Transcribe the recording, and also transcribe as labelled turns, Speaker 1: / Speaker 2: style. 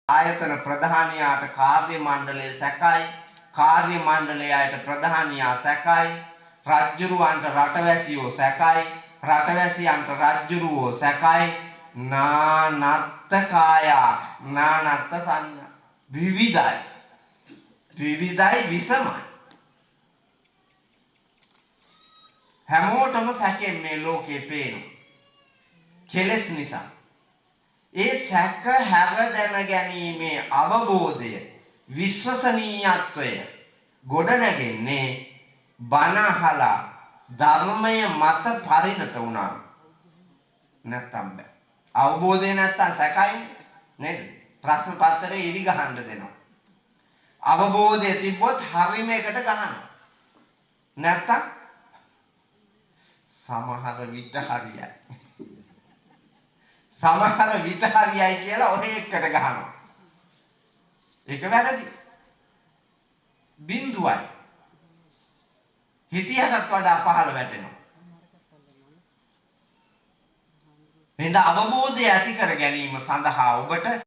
Speaker 1: ආයතන ප්‍රධානියාට කාර්ය මණ්ඩලය සැකයි, කාර්ය මණ්ඩලයට ප්‍රධානියා සැකයි, රජ්ජුරුවන්ට රටවැසියෝ සැකයි, රටවැසියන්ට රජ්ජුරුවෝ සැකයි, නානත්ත කායා නානත්ත සංඥා විවිධයි. විවිධයි විසමයි. හැමෝටම සැකෙන් මේ ලෝකේ පේනවා. කෙලෙස් නිසා. ඒ සැක හැර දැන ගැනීමේ අවබෝධය විශ්වසනීයත්වය ගොඩ නැගෙන්නේ බණ අහලා ධර්මය මත පරිණත වුණා. නැත්තම් බෑ. අවබෝධය නැත්තම් සැකයි නේද? ප්‍රශ්න පත්‍රේ ඉරි ගහන්න දෙනවා. අවබෝධය තිබ්බොත් හරිම එකට ගහනවා. නැත්තම් සමහර විට හරියයි. සමහර විට හරියයි කියලා ඔහේ එකට ගහනවා. ඒක වැරදි. බිඳුවයි. හිතියටත් වඩා පහළ වැටෙනවා. එහෙනම් අවබෝධය ඇති කර ගැනීම සඳහා ඔබට